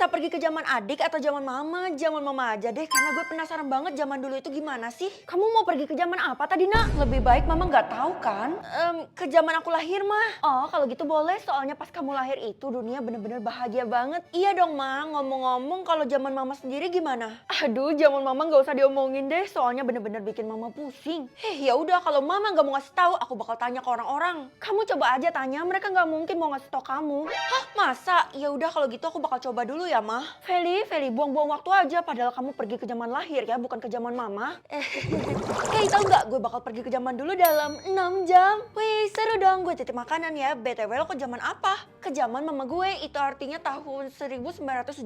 Kita pergi ke zaman adik atau zaman mama? Zaman mama aja deh, karena gue penasaran banget zaman dulu itu gimana sih. Kamu mau pergi ke zaman apa tadi, Nak? Lebih baik mama nggak tahu kan? Ke zaman aku lahir mah. Oh, kalau gitu boleh, soalnya pas kamu lahir itu dunia bener-bener bahagia banget. Iya dong, Ma. Ngomong-ngomong, kalau zaman mama sendiri gimana? Aduh, zaman mama nggak usah diomongin deh, soalnya bener-bener bikin mama pusing. Ya udah, kalau mama nggak mau ngasih tahu, aku bakal tanya ke orang-orang. Kamu coba aja tanya, mereka nggak mungkin mau ngasih tahu kamu. Hah, masa? Ya udah kalau gitu aku bakal coba dulu ya, Ma. Feli, buang-buang waktu aja, padahal kamu pergi ke zaman lahir ya, bukan ke zaman mama. Tahu nggak? Gue bakal pergi ke zaman dulu dalam 6 jam. Wih, seru dong, gue titip makanan ya. BTW lo ke zaman apa? Ke zaman mama gue, itu artinya tahun 1975.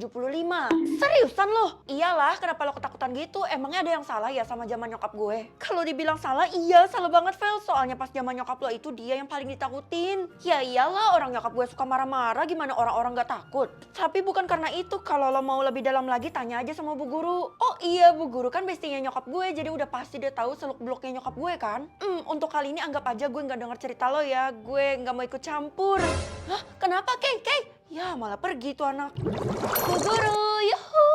Seriusan lo? Iyalah, kenapa lo ketakutan gitu? Emangnya ada yang salah ya sama zaman nyokap gue? Kalau dibilang salah, iya salah banget Vel. Soalnya pas zaman nyokap lo itu dia yang paling ditakutin. Ya iyalah, orang nyokap gue suka marah-marah, gimana orang-orang gak takut? Tapi bukan karena itu, kalau lo mau lebih dalam lagi tanya aja sama Bu Guru. Oh iya, Bu Guru kan bestinya nyokap gue, jadi udah pasti dia tahu seluk-beluknya nyokap gue kan? Untuk kali ini anggap aja gue gak denger cerita lo ya, gue gak mau ikut campur. Hah? Kenapa, Kay? Ya malah pergi tuh anak. Bu Guru, yuhu.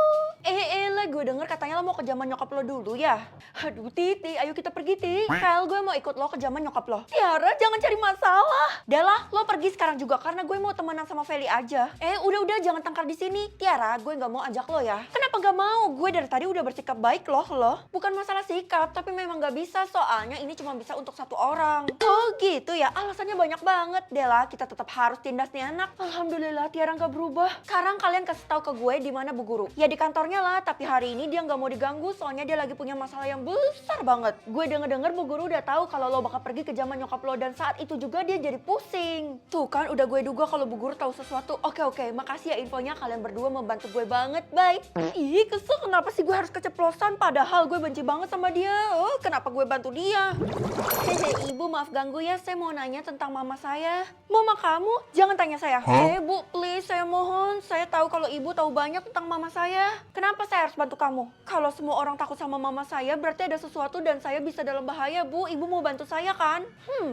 Gue denger katanya lo mau ke zaman nyokap lo dulu ya? Aduh Titi, ayo kita pergi Ti. Vel, gue mau ikut lo ke zaman nyokap lo. Tiara, jangan cari masalah. Udah lo pergi sekarang juga karena gue mau temenan sama Feli aja. Udah, jangan tangkar di sini. Tiara, gue nggak mau ajak lo ya. Kenapa nggak mau? Gue dari tadi udah bersikap baik lo. Bukan masalah sikap, tapi memang nggak bisa soalnya ini cuma bisa untuk satu orang. Oh gitu ya, alasannya banyak banget. Dela, kita tetap harus tindas nih anak. Alhamdulillah Tiara nggak berubah. Sekarang kalian kasih tahu ke gue di mana Bu Guru. Ya di kantornya lah, tapi hari ini dia nggak mau diganggu soalnya dia lagi punya masalah yang besar banget. Gue denger Bu Guru udah tahu kalau lo bakal pergi ke zaman nyokap lo dan saat itu juga dia jadi pusing. Tuh kan udah gue duga kalau Bu Guru tahu sesuatu. Oke, makasih ya infonya, kalian berdua membantu gue banget. Bye. Ih, kesel kenapa sih gue harus keceplosan padahal gue benci banget sama dia. Oh, kenapa gue bantu dia? Ibu maaf ganggu ya, saya mau nanya tentang mama saya. Mama kamu? Jangan tanya saya. Bu, please saya mohon. Saya tahu kalau ibu tahu banyak tentang mama saya. Kenapa saya harus bantu kamu? Kalau semua orang takut sama mama saya berarti ada sesuatu dan saya bisa dalam bahaya, Bu. Ibu mau bantu saya kan?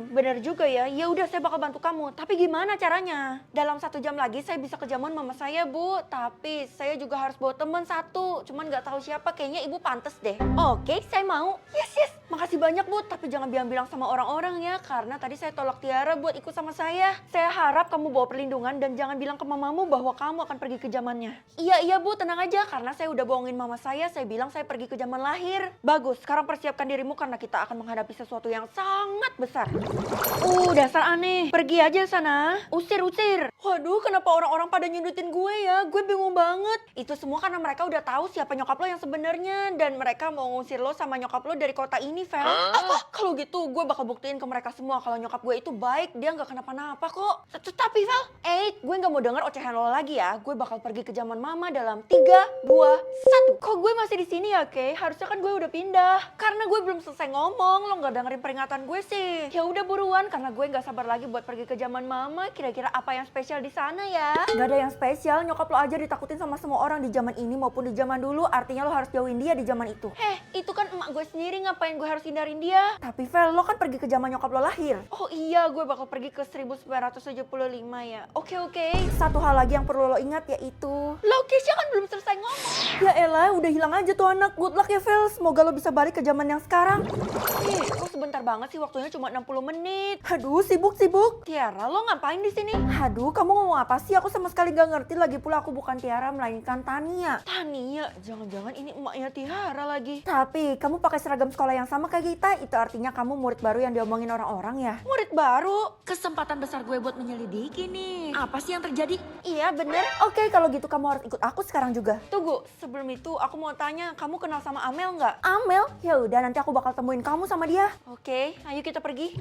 Benar juga ya. Ya udah saya bakal bantu kamu. Tapi gimana caranya? Dalam 1 jam lagi saya bisa ke zaman mama saya, Bu. Tapi saya juga harus bawa teman satu. Cuman nggak tahu siapa. Kayaknya ibu pantas deh. Oke, saya mau. Yes. Makasih banyak, Bu. Tapi jangan bilang-bilang sama orang-orang ya. Karena tadi saya tolak Tiara buat ikut sama saya. Saya harap kamu bawa perlindungan dan jangan bilang ke mamamu bahwa kamu akan pergi ke zamannya. Iya, Bu. Tenang aja. Karena saya udah bohongin mama saya bilang saya pergi ke zaman lahir. Bagus, sekarang persiapkan dirimu karena kita akan menghadapi sesuatu yang sangat besar. Dasar aneh. Pergi aja sana. Usir. Waduh, kenapa orang-orang pada nyudutin gue ya? Gue bingung banget. Itu semua karena mereka udah tahu siapa nyokap lo yang sebenarnya dan mereka mau ngusir lo sama nyokap lo dari kota ini, Vel. Apa? Kalau gitu gue bakal buktiin ke mereka semua kalau nyokap gue itu baik, dia nggak kenapa-napa kok. Tapi Vel, gue nggak mau denger ocehan lo lagi ya. Gue bakal pergi ke zaman mama dalam 3, 2, 1. Kok gue masih di sini ya, Kay? Harusnya kan gue udah pindah. Karena gue belum selesai ngomong, lo nggak dengerin peringatan gue sih. Ya udah buruan, karena gue nggak sabar lagi buat pergi ke zaman mama. Kira-kira apa yang spesial di sana ya? Gak ada yang spesial, nyokap lo aja ditakutin sama semua orang di zaman ini maupun di zaman dulu. Artinya lo harus jauhin dia di zaman itu. Itu kan emak gue sendiri, ngapain gue harus hindarin dia? Tapi Vel, lo kan pergi ke zaman nyokap lo lahir. Oh iya, gue bakal pergi ke 1975 ya. Oke. Satu hal lagi yang perlu lo ingat yaitu lo Kesha kan belum selesai ngomong. Ya elah, udah hilang aja tuh anak. Good luck ya Vel, semoga lo bisa balik ke zaman yang sekarang. Kok sebentar banget sih, waktunya cuma 60 menit. Aduh, sibuk. Tiara, lo ngapain di sini? Aduh, kamu ngomong apa sih? Aku sama sekali gak ngerti. Lagi pula aku bukan Tiara, melainkan Tania. Tania? Jangan-jangan ini emaknya Tiara lagi. Tapi, kamu pakai seragam sekolah yang sama kayak kita. Itu artinya kamu murid baru yang diomongin orang-orang ya? Murid baru? Kesempatan besar gue buat menyelidiki nih. Apa sih yang terjadi? Iya, bener. Oke, kalau gitu kamu harus ikut aku sekarang juga. Tunggu, sebelum itu aku mau tanya, kamu kenal sama Amel nggak? Amel? Ya udah, nanti aku bakal temuin kamu sama dia. Oke, ayo kita pergi.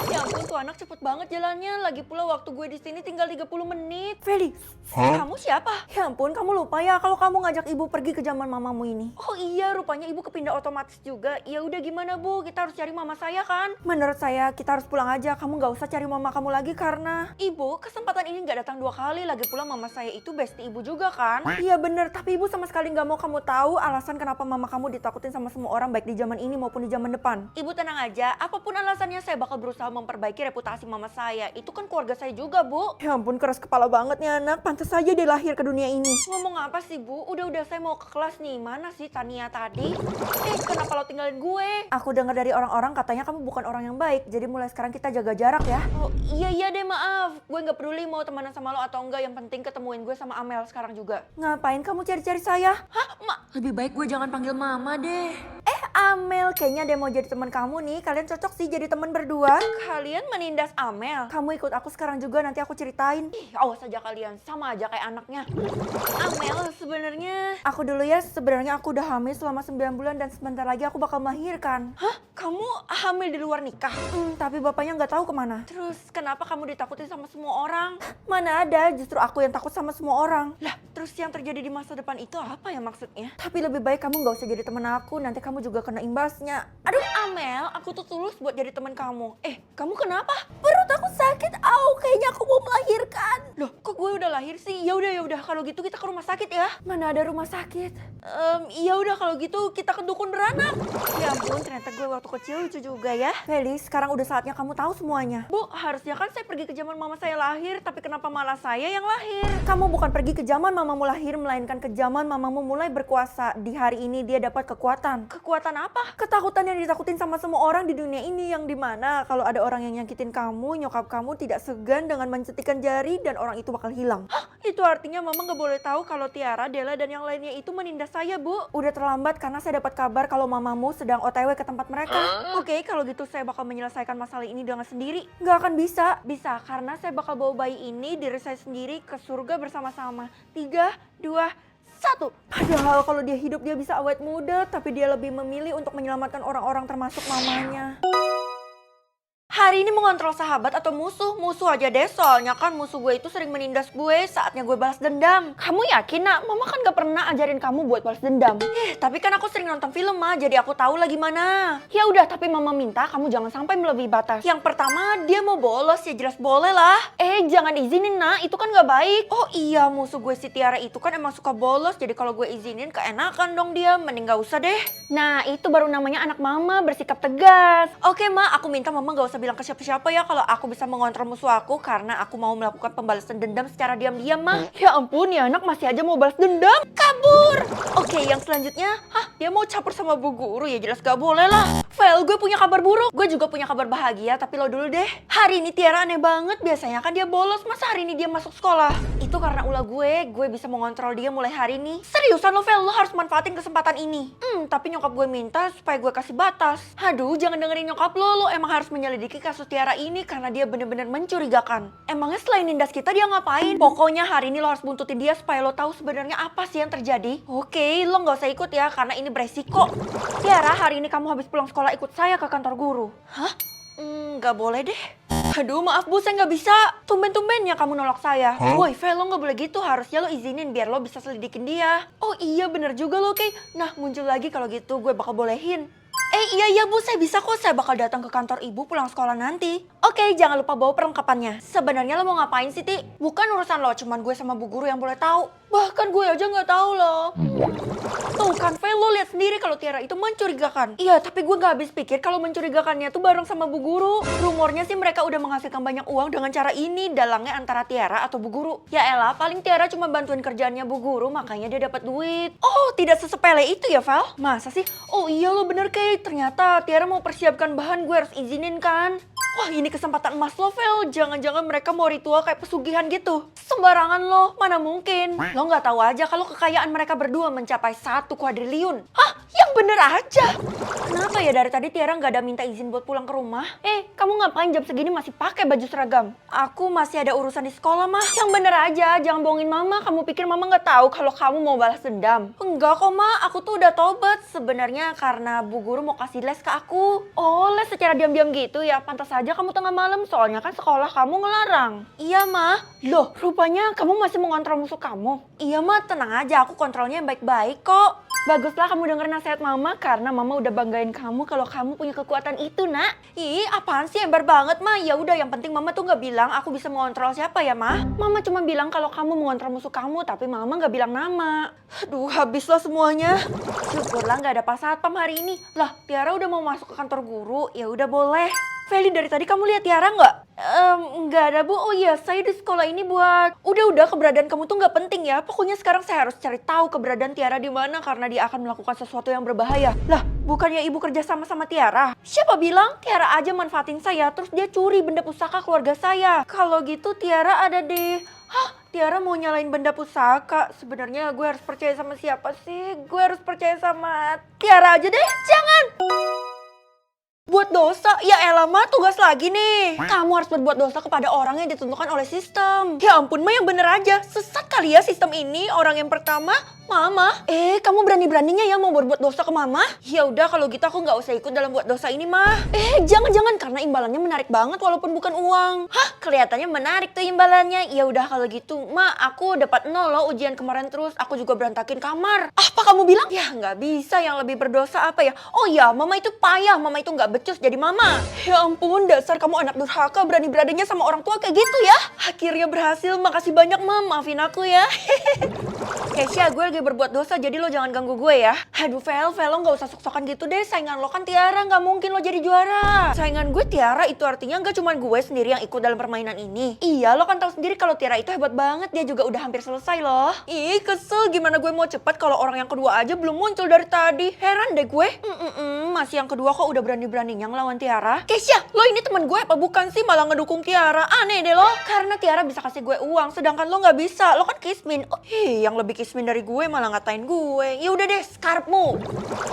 Ya ampun, tuh anak cepet banget jalannya. Lagi pula waktu gue di sini tinggal 30 menit. Feli, kamu siapa? Ya ampun, kamu lupa ya kalau kamu ngajak ibu pergi ke zaman mamamu ini. Oh iya, rupanya ibu kepindah otomatis juga. Ya udah gimana Bu, kita harus cari mama saya kan? Menurut saya kita harus pulang aja. Kamu nggak usah cari mama kamu lagi karena ibu, kesempatan ini nggak datang 2 kali. Lagi pula mama saya itu bestie ibu juga kan? Iya bener, tapi ibu sama sekali nggak mau kamu tahu alasan kenapa mama kamu ditakutin sama semua orang baik di zaman ini maupun di zaman depan. Ibu tenang aja. aja, apapun alasannya saya bakal berusaha memperbaiki reputasi mama saya. Itu kan keluarga saya juga, Bu. Ya ampun, keras kepala banget nih anak. Pantas saja dia lahir ke dunia ini. Ngomong apa sih, Bu? Udah saya mau ke kelas nih. Mana sih Tania tadi? Kenapa lo tinggalin gue? Aku dengar dari orang-orang katanya kamu bukan orang yang baik. Jadi mulai sekarang kita jaga jarak ya. Oh iya deh, maaf. Gue gak peduli mau temenan sama lo atau enggak. Yang penting ketemuin gue sama Amel sekarang juga. Ngapain kamu cari-cari saya? Hah, lebih baik gue jangan panggil mama deh. Amel, kayaknya dia mau jadi teman kamu nih. Kalian cocok sih jadi teman berdua. Kalian menindas Amel? Kamu ikut aku sekarang juga, nanti aku ceritain. Ih, awas aja kalian, sama aja kayak anaknya. Amel, sebenarnya... Aku dulu ya, sebenarnya aku udah hamil selama 9 bulan dan sebentar lagi aku bakal melahirkan. Hah? Kamu hamil di luar nikah? Tapi bapaknya nggak tahu kemana. Terus kenapa kamu ditakutin sama semua orang? Mana ada, justru aku yang takut sama semua orang. Lah, terus yang terjadi di masa depan itu apa ya maksudnya? Tapi lebih baik kamu nggak usah jadi teman aku, nanti kamu juga kena imbasnya. Aduh Amel, aku tuh tulus buat jadi teman kamu. Kamu kenapa? Perut aku sakit, kayaknya aku mau melahirkan. Loh, kok gue udah lahir sih? Ya udah kalau gitu kita ke rumah sakit ya. Mana ada rumah sakit? Ya udah kalau gitu kita ke dukun beranak. Ya ampun, ternyata gue waktu kecil lucu juga ya. Felis, sekarang udah saatnya kamu tahu semuanya. Bu, harusnya kan saya pergi ke zaman mama saya lahir, tapi kenapa malah saya yang lahir? Kamu bukan pergi ke zaman mamamu lahir, melainkan ke zaman mamamu mulai berkuasa. Di hari ini dia dapat kekuatan. Kekuatan apa? Ketakutan yang ditakutin sama semua orang di dunia ini, yang dimana kalau ada orang yang nyakitin kamu, nyokap kamu tidak segan dengan mencetikan jari dan orang itu bakal hilang. Hah? Itu artinya mama gak boleh tahu kalau Tiara, Della, dan yang lainnya itu menindas saya, Bu. Udah terlambat karena saya dapat kabar kalau mamamu sedang OTW ke tempat mereka. Oke, kalau gitu saya bakal menyelesaikan masalah ini dengan sendiri. Nggak akan bisa. Bisa, karena saya bakal bawa bayi ini, diri saya sendiri, ke surga bersama-sama. 3, 2, 1. Padahal kalau dia hidup dia bisa awet muda, tapi dia lebih memilih untuk menyelamatkan orang-orang termasuk mamanya. Hari ini mengontrol sahabat atau musuh? Musuh aja deh, soalnya kan musuh gue itu sering menindas gue, saatnya gue balas dendam. Kamu yakin, Nak? Mama kan gak pernah ajarin kamu buat balas dendam. Tapi kan aku sering nonton film, Ma, jadi aku tahu lah gimana. Ya udah, tapi Mama minta kamu jangan sampai melebihi batas. Yang pertama, dia mau bolos, ya jelas boleh lah. Jangan izinin, Nak, itu kan gak baik. Oh iya, musuh gue si Tiara itu kan emang suka bolos, jadi kalau gue izinin keenakan dong dia, mending gak usah deh. Nah, itu baru namanya anak Mama bersikap tegas. Oke, Ma, aku minta Mama gak usah bilang ke siapa-siapa ya kalau aku bisa mengontrol musuh aku karena aku mau melakukan pembalasan dendam secara diam-diam, Mah. Ya ampun, ya anak masih aja mau balas dendam. Kabur. Oke, yang selanjutnya, dia mau campur sama Bu Guru, ya jelas gak boleh lah. Vel, gue punya kabar buruk. Gue juga punya kabar bahagia, tapi lo dulu deh. Hari ini Tiara aneh banget, biasanya kan dia bolos, masa hari ini dia masuk sekolah? Itu karena ulah gue bisa mengontrol dia mulai hari ini. Seriusan lo, Vel, lo harus manfaatin kesempatan ini. Tapi nyokap gue minta supaya gue kasih batas. Aduh, jangan dengerin nyokap lo emang harus menyelidiki kasus Tiara ini karena dia bener-bener mencurigakan. Emangnya selain nindas kita dia ngapain? Pokoknya hari ini lo harus buntutin dia supaya lo tahu sebenarnya apa sih yang terjadi. Oke, lo nggak usah ikut ya karena ini beresiko. Tiara, hari ini kamu habis pulang sekolah ikut saya ke kantor guru. Hah? Nggak boleh deh. Aduh, maaf Bu, saya nggak bisa. Tumben-tumbennya kamu nolak saya. Woi, Vel, lo nggak boleh gitu. Harusnya lo izinin biar lo bisa selidikin dia. Oh iya, bener juga lo, Kay. Nah, muncul lagi kalau gitu gue bakal bolehin. Iya Bu, saya bisa kok. Saya bakal datang ke kantor ibu pulang sekolah nanti. Oke, jangan lupa bawa perlengkapannya. Sebenarnya lo mau ngapain sih, Ti? Bukan urusan lo, cuman gue sama Bu Guru yang boleh tahu. Bahkan gue aja nggak tahu loh. Tuh kan, Vel, lo lihat sendiri kalau Tiara itu mencurigakan. Iya, tapi gue nggak habis pikir kalau mencurigakannya tuh bareng sama Bu Guru. Rumornya sih mereka udah menghasilkan banyak uang dengan cara ini, dalangnya antara Tiara atau Bu Guru. Ya elah, paling Tiara cuma bantuin kerjaannya Bu Guru, makanya dia dapat duit. Oh, tidak sesepele itu ya, Vel? Masa sih? Oh iya lo bener, Kay. Ternyata Tiara mau persiapkan bahan, gue harus izinin kan. Wah, ini kesempatan emas lo, Vel. Jangan-jangan mereka mau ritual kayak pesugihan gitu. Sembarangan lo, mana mungkin. Lo nggak tahu aja kalau kekayaan mereka berdua mencapai 1 kuadriliun. Yang bener aja. Kenapa ya dari tadi Tiara nggak ada minta izin buat pulang ke rumah? Kamu ngapain jam segini masih pakai baju seragam? Aku masih ada urusan di sekolah, Mah. Yang bener aja, jangan bohongin Mama. Kamu pikir Mama nggak tahu kalau kamu mau balas dendam? Enggak kok, Ma. Aku tuh udah tobat. Sebenarnya karena Bu Guru mau kasih les ke aku. Oh, les secara diam-diam gitu ya? Pantas aja kamu tengah malam, soalnya kan sekolah kamu ngelarang. Iya, Ma. Loh, rupanya kamu masih mengontrol musuh kamu. Iya, Ma, tenang aja. Aku kontrolnya yang baik-baik kok. Baguslah kamu denger nasihat mama karena mama udah banggain kamu kalau kamu punya kekuatan itu, Nak. Ih, apaan sih, ember banget mah. Ya udah, yang penting mama tuh nggak bilang aku bisa mengontrol siapa ya, mah. Mama cuma bilang kalau kamu mengontrol musuh kamu, tapi mama nggak bilang nama. Aduh, habislah semuanya. Syukurlah nggak ada Pak Satpam hari ini. Lah, Tiara udah mau masuk ke kantor guru, ya udah boleh. Feli, dari tadi kamu lihat Tiara nggak? Nggak ada Bu. Oh iya, saya di sekolah ini buat. Udah, keberadaan kamu tuh nggak penting ya. Pokoknya sekarang saya harus cari tahu keberadaan Tiara di mana karena dia akan melakukan sesuatu yang berbahaya. Lah, bukannya ibu kerja sama Tiara? Siapa bilang Tiara aja manfaatin saya, terus dia curi benda pusaka keluarga saya? Kalau gitu Tiara ada di... Hah, Tiara mau nyalain benda pusaka. Sebenarnya gue harus percaya sama siapa sih? Gue harus percaya sama Tiara aja deh. Jangan! Buat dosa? Ya elah, Ma, tugas lagi nih. Kamu harus berbuat dosa kepada orang yang ditentukan oleh sistem. Ya ampun, Ma, yang bener aja. Sesat kali ya sistem ini. Orang yang pertama, Mama. Kamu berani-beraninya ya mau berbuat dosa ke Mama? Ya udah, kalau gitu aku nggak usah ikut dalam buat dosa ini, Ma. Jangan-jangan, karena imbalannya menarik banget walaupun bukan uang. Hah, kelihatannya menarik tuh imbalannya. Ya udah kalau gitu, Ma, aku dapat 0 loh ujian kemarin, terus aku juga berantakin kamar. Apa kamu bilang? Ya nggak bisa, yang lebih berdosa apa ya? Oh ya, Mama itu payah, Mama itu nggak becus jadi Mama. Ya ampun, dasar kamu anak durhaka, berani-beraninya sama orang tua kayak gitu ya. Akhirnya berhasil, makasih banyak, Ma, maafin aku ya. Keisha, gue lagi berbuat dosa, jadi lo jangan ganggu gue ya. Aduh, Vel, lo gak usah sok-sokan gitu deh. Saingan lo kan Tiara, gak mungkin lo jadi juara. Saingan gue Tiara itu artinya gak cuma gue sendiri yang ikut dalam permainan ini. Iya, lo kan tahu sendiri kalau Tiara itu hebat banget. Dia juga udah hampir selesai loh. Ih, kesel, gimana gue mau cepat kalau orang yang kedua aja belum muncul dari tadi. Heran deh gue. Masih yang kedua kok udah berani-beraninya ngelawan Tiara. Keisha, lo ini teman gue apa bukan sih malah ngedukung Tiara? Aneh deh lo. Karena Tiara bisa kasih gue uang, sedangkan lo gak bisa. Lo kan kismin. Oh, yang lebih kismin dari gue malah ngatain gue. Ya udah deh, skarpmu.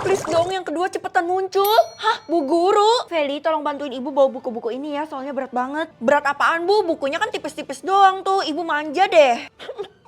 Please dong, yang kedua cepetan muncul. Hah, Bu Guru? Feli, tolong bantuin ibu bawa buku-buku ini ya, soalnya berat banget. Berat apaan, Bu? Bukunya kan tipis-tipis doang tuh. Ibu manja deh.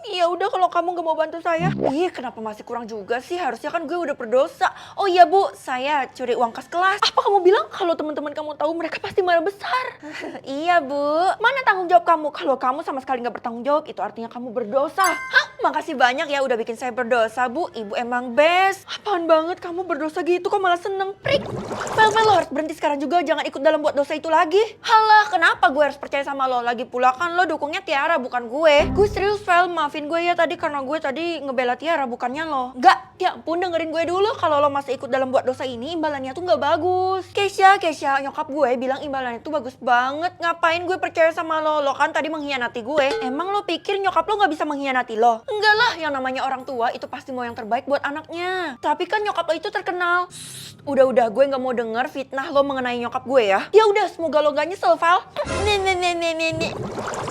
Ya udah kalau kamu gak mau bantu saya. Ih, kenapa masih kurang juga sih? Harusnya kan gue udah berdosa. Oh iya, Bu, saya curi uang kas kelas. Apa kamu bilang? Kalau teman-teman kamu tahu mereka pasti marah besar. Iya, Bu. Mana tanggung jawab kamu? Kalau kamu sama sekali gak bertanggung jawab, itu artinya kamu berdosa. Hah? Makasih banyak ya udah bikin saya berdosa, Bu. Ibu emang best. Apaan banget kamu berdosa gitu kok malah seneng, prik. Vel, lo harus berhenti sekarang juga. Jangan ikut dalam buat dosa itu lagi. Halah, kenapa gue harus percaya sama lo? Lagi pula kan lo dukungnya Tiara, bukan gue. Gue serius, Vel. Maafin gue ya tadi karena gue tadi ngebela Tiara, bukannya lo. Gak, ya ampun, dengerin gue dulu. Kalau lo masih ikut dalam buat dosa ini, imbalannya tuh gak bagus. Keisha, nyokap gue bilang imbalannya tuh bagus banget. Ngapain gue percaya sama lo? Lo kan tadi mengkhianati gue. Emang lo pikir nyokap lo gak bisa mengkhianati lo? Enggak lah, yang namanya orang tua itu pasti mau yang terbaik buat anaknya. Tapi kan nyokap lo itu terkenal. Udah, gue gak mau denger fitnah lo mengenai nyokap gue ya. Ya udah, semoga lo gak nyesel, Val. Nih.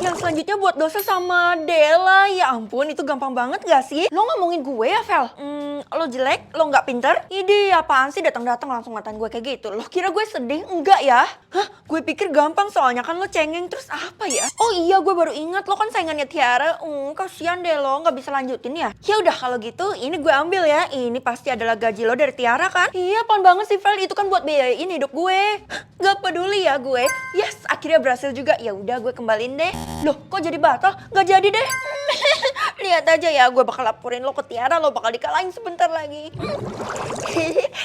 Yang selanjutnya buat dosa sama Della. Ya ampun, itu gampang banget gak sih? Lo ngomongin gue ya, Vel? Lo jelek? Lo gak pinter? Ide, apaan sih datang-datang langsung ngatain gue kayak gitu? Lo kira gue sedih? Enggak ya? Hah? Gue pikir gampang soalnya kan lo cengeng. Terus apa ya? Oh iya, gue baru ingat lo kan saingannya Tiara. Kasian deh lo, gak bisa lanjutin ya? Ya udah kalau gitu, ini gue ambil ya. Ini pasti adalah gaji lo dari Tiara kan? Iya, apaan banget sih, Vel? Itu kan buat biayain hidup gue. Gak peduli ya gue. Yes, akhirnya berhasil juga. Ya udah, gue kembaliin deh. Loh, kok jadi batal? Gak jadi deh. Lihat aja ya, gue bakal laporin lo ke Tiara, lo bakal dikalahin sebentar lagi.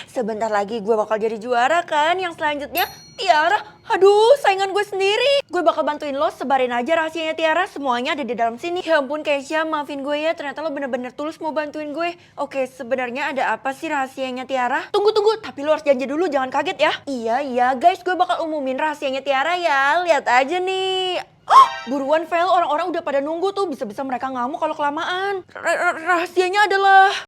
Sebentar lagi gue bakal jadi juara kan. Yang selanjutnya Tiara. Aduh, saingan gue sendiri. Gue bakal bantuin lo, sebarin aja rahasianya Tiara. Semuanya ada di dalam sini. Ya ampun Keisha, maafin gue ya. Ternyata lo bener-bener tulus mau bantuin gue. Oke, sebenarnya ada apa sih rahasianya Tiara? Tunggu. Tapi lo harus janji dulu, jangan kaget ya. Iya guys, gue bakal umumin rahasianya Tiara ya. Lihat aja nih. Oh, buruan Vel, orang-orang udah pada nunggu tuh. Bisa-bisa mereka ngamuk kalau kelamaan. Rahasianya adalah...